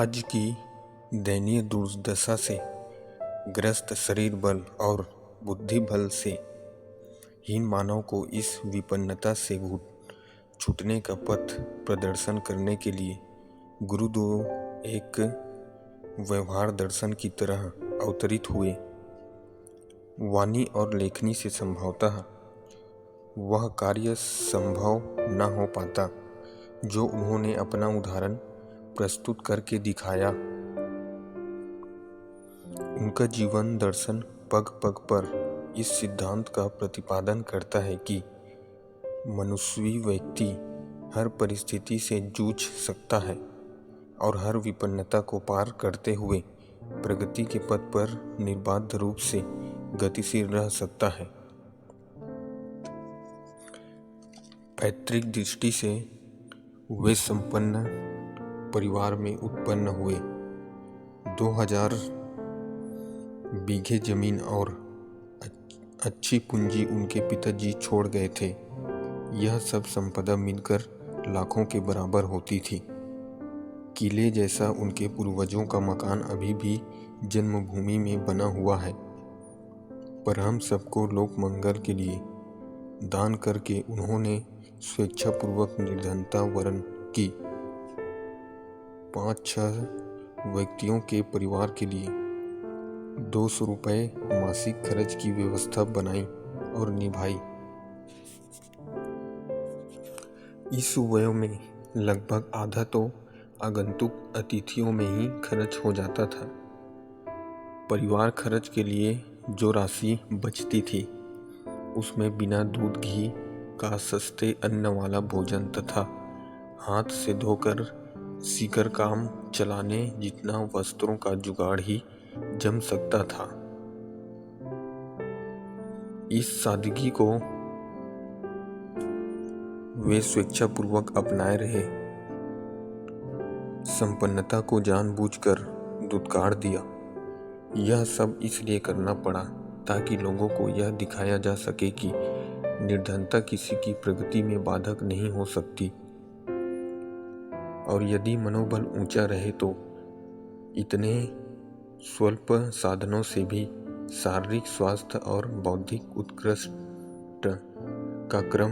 आज की दयनीय दुर्दशा से ग्रस्त शरीर बल और बुद्धि बल से हीन मानव को इस विपन्नता से छूटने का पथ प्रदर्शन करने के लिए गुरुदेव एक व्यवहार दर्शन की तरह अवतरित हुए। वाणी और लेखनी से संभवतः वह कार्य संभव न हो पाता जो उन्होंने अपना उदाहरण प्रस्तुत करके दिखाया। उनका जीवन दर्शन पग पग पर इस सिद्धांत का प्रतिपादन करता है कि मनुष्य व्यक्ति हर परिस्थिति से जूझ सकता है और हर विपन्नता को पार करते हुए प्रगति के पथ पर निर्बाध रूप से गतिशील रह सकता है। पैतृक दृष्टि से वे संपन्न परिवार में उत्पन्न हुए। 2000 बीघे जमीन और अच्छी पूंजी उनके पिताजी छोड़ गए थे। यह सब संपदा मिलकर लाखों के बराबर होती थी। किले जैसा उनके पूर्वजों का मकान अभी भी जन्मभूमि में बना हुआ है, पर हम सबको लोक मंगल के लिए दान करके उन्होंने स्वेच्छापूर्वक निर्धनता वरण की। 5-6 व्यक्तियों के परिवार के लिए 200 रुपये मासिक खर्च की व्यवस्था बनाई और निभाई। इस वय में लगभग आधा तो आगंतुक अतिथियों में ही खर्च हो जाता था। परिवार खर्च के लिए जो राशि बचती थी उसमें बिना दूध घी का सस्ते अन्न वाला भोजन तथा हाथ से धोकर सीकर काम चलाने जितना वस्त्रों का जुगाड़ ही जम सकता था। इस सादगी को वे स्वेच्छापूर्वक अपनाए रहे। संपन्नता को जानबूझकर दुत्कार दिया। यह सब इसलिए करना पड़ा ताकि लोगों को यह दिखाया जा सके कि निर्धनता किसी की प्रगति में बाधक नहीं हो सकती, और यदि मनोबल ऊंचा रहे तो इतने स्वल्प साधनों से भी शारीरिक स्वास्थ्य और बौद्धिक उत्कृष्ट का क्रम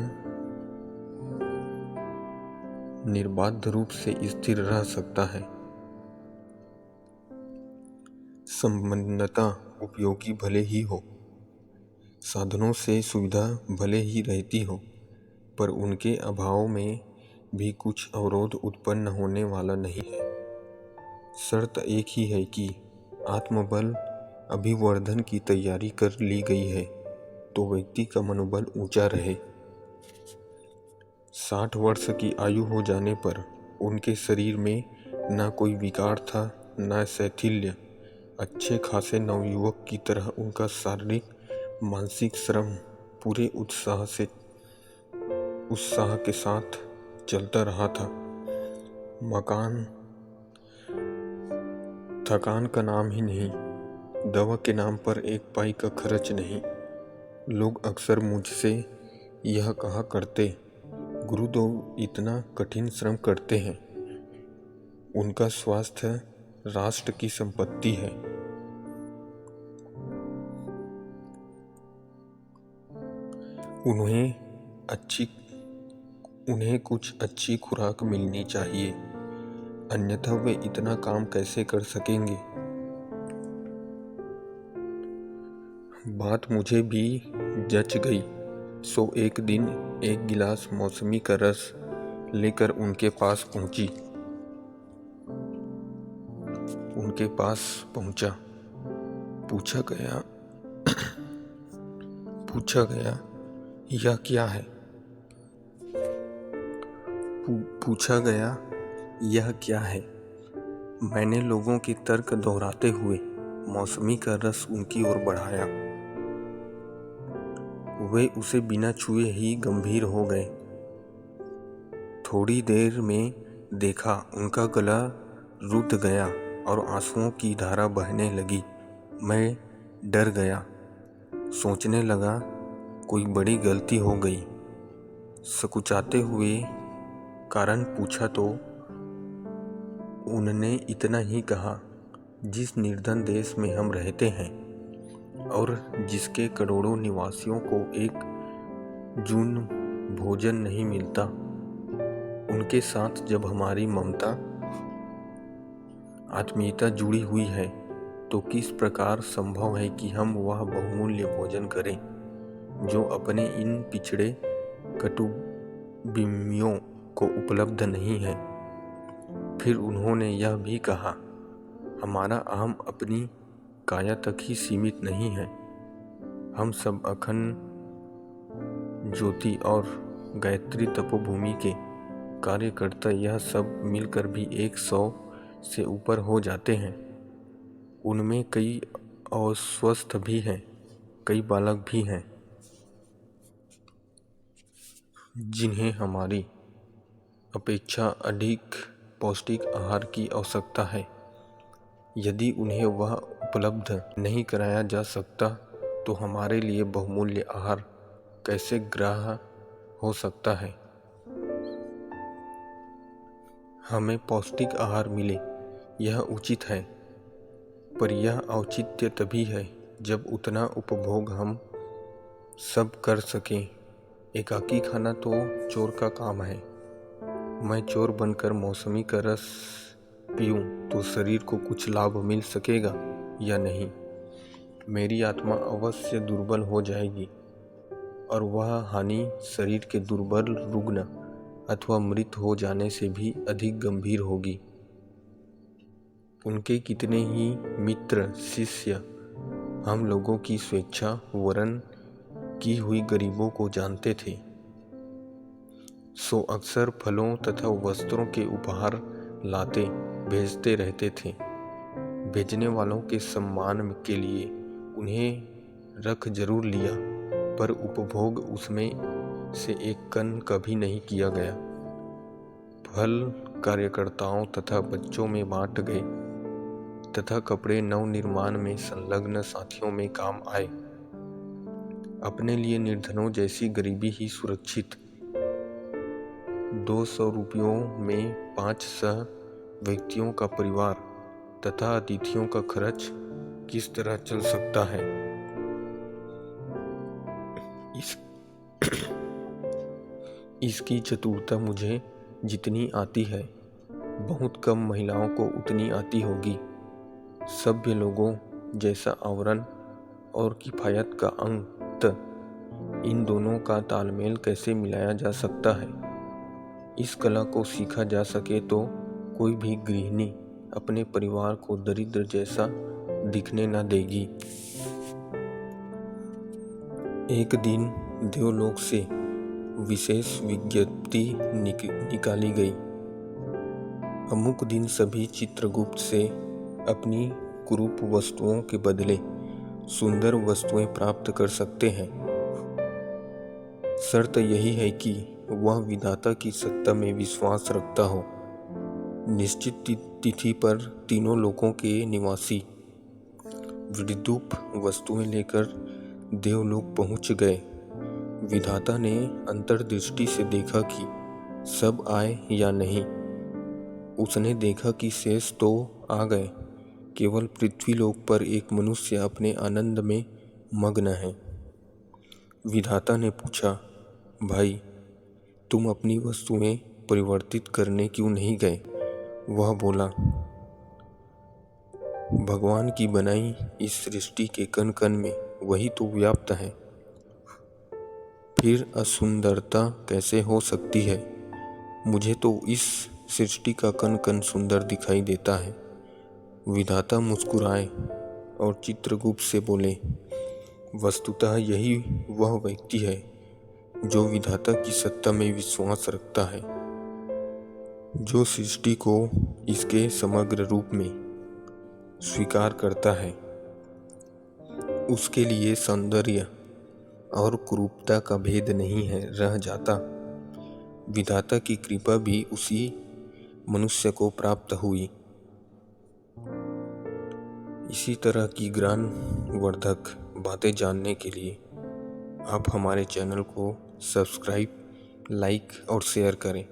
निर्बाध रूप से स्थिर रह सकता है। संपन्नता उपयोगी भले ही हो, साधनों से सुविधा भले ही रहती हो, पर उनके अभाव में भी कुछ अवरोध उत्पन्न होने वाला नहीं है। शर्त एक ही है कि आत्मबल अभिवर्धन की तैयारी कर ली गई है तो व्यक्ति का मनोबल ऊंचा रहे। 60 वर्ष की आयु हो जाने पर उनके शरीर में न कोई विकार था न शैथिल्य। अच्छे खासे नवयुवक की तरह उनका शारीरिक मानसिक श्रम पूरे उत्साह के साथ चलता रहा था। थकान का नाम ही नहीं, दवा के नाम पर एक पाई का खर्च नहीं। लोग अक्सर मुझसे यह कहा करते, गुरुदेव इतना कठिन श्रम करते हैं, उनका स्वास्थ्य राष्ट्र की संपत्ति है। उन्हें कुछ अच्छी खुराक मिलनी चाहिए, अन्यथा वे इतना काम कैसे कर सकेंगे। बात मुझे भी जच गई, सो एक दिन एक गिलास मौसमी का रस लेकर उनके पास पहुंचा। पूछा गया यह क्या है। मैंने लोगों के तर्क दोहराते हुए मौसमी का रस उनकी ओर बढ़ाया। वे उसे बिना छुए ही गंभीर हो गए। थोड़ी देर में देखा उनका गला रुध गया और आंसुओं की धारा बहने लगी। मैं डर गया, सोचने लगा कोई बड़ी गलती हो गई। सकुचाते हुए कारण पूछा तो उनने इतना ही कहा, जिस निर्धन देश में हम रहते हैं और जिसके करोड़ों निवासियों को एक जून भोजन नहीं मिलता, उनके साथ जब हमारी ममता आत्मीयता जुड़ी हुई है तो किस प्रकार संभव है कि हम वह बहुमूल्य भोजन करें जो अपने इन पिछड़े कटुबिम्बियों को उपलब्ध नहीं है। फिर उन्होंने यह भी कहा, हमारा अहम अपनी काया तक ही सीमित नहीं है। हम सब अखंड ज्योति और गायत्री तपोभूमि के कार्यकर्ता यह सब मिलकर भी 100 से ऊपर हो जाते हैं। उनमें कई अस्वस्थ भी हैं, कई बालक भी हैं जिन्हें हमारी अपेक्षा अधिक पौष्टिक आहार की आवश्यकता है। यदि उन्हें वह उपलब्ध नहीं कराया जा सकता तो हमारे लिए बहुमूल्य आहार कैसे ग्राह्य हो सकता है। हमें पौष्टिक आहार मिले यह उचित है, पर यह औचित्य तभी है जब उतना उपभोग हम सब कर सकें। एकाकी खाना तो चोर का काम है। मैं चोर बनकर मौसमी का रस पीऊं तो शरीर को कुछ लाभ मिल सकेगा या नहीं। मेरी आत्मा अवश्य दुर्बल हो जाएगी और वह हानि शरीर के दुर्बल, रुग्ण अथवा मृत हो जाने से भी अधिक गंभीर होगी। उनके कितने ही मित्र शिष्य हम लोगों की स्वेच्छा वरण की हुई गरीबों को जानते थे, सो अक्सर फलों तथा वस्त्रों के उपहार लाते भेजते रहते थे। भेजने वालों के सम्मान के लिए उन्हें रख जरूर लिया, पर उपभोग उसमें से एक कण कभी नहीं किया गया। फल कार्यकर्ताओं तथा बच्चों में बांट गए तथा कपड़े नवनिर्माण में संलग्न साथियों में काम आए। अपने लिए निर्धनों जैसी गरीबी ही सुरक्षित। 200 रुपयों में 500 व्यक्तियों का परिवार तथा अतिथियों का खर्च किस तरह चल सकता है। इसकी चतुरता मुझे जितनी आती है, बहुत कम महिलाओं को उतनी आती होगी। सभ्य लोगों जैसा आवरण और किफायत का अंत, इन दोनों का तालमेल कैसे मिलाया जा सकता है। इस कला को सीखा जा सके तो कोई भी गृहिणी अपने परिवार को दरिद्र जैसा दिखने न देगी। एक दिन देवलोक से विशेष विज्ञप्ति निकाली गई। अमुक दिन सभी चित्रगुप्त से अपनी कुरूप वस्तुओं के बदले सुंदर वस्तुएं प्राप्त कर सकते हैं। शर्त यही है कि वह विधाता की सत्ता में विश्वास रखता हो। निश्चित तिथि पर तीनों लोकों के निवासी विद्रूप वस्तुएं लेकर देवलोक पहुंच गए। विधाता ने अंतर्दृष्टि से देखा कि सब आए या नहीं। उसने देखा कि शेष तो आ गए, केवल पृथ्वीलोक पर एक मनुष्य अपने आनंद में मग्न है। विधाता ने पूछा, भाई तुम अपनी वस्तुएं परिवर्तित करने क्यों नहीं गए? वह बोला, भगवान की बनाई इस सृष्टि के कण कण में वही तो व्याप्त है, फिर असुंदरता कैसे हो सकती है? मुझे तो इस सृष्टि का कण कण सुंदर दिखाई देता है। विधाता मुस्कुराए और चित्रगुप्त से बोले, वस्तुतः यही वह व्यक्ति है जो विधाता की सत्ता में विश्वास रखता है, जो सृष्टि को इसके समग्र रूप में स्वीकार करता है। उसके लिए सौंदर्य और कुरूपता का भेद नहीं है रह जाता। विधाता की कृपा भी उसी मनुष्य को प्राप्त हुई। इसी तरह की ज्ञानवर्धक बातें जानने के लिए आप हमारे चैनल को सब्सक्राइब, लाइक और शेयर करें।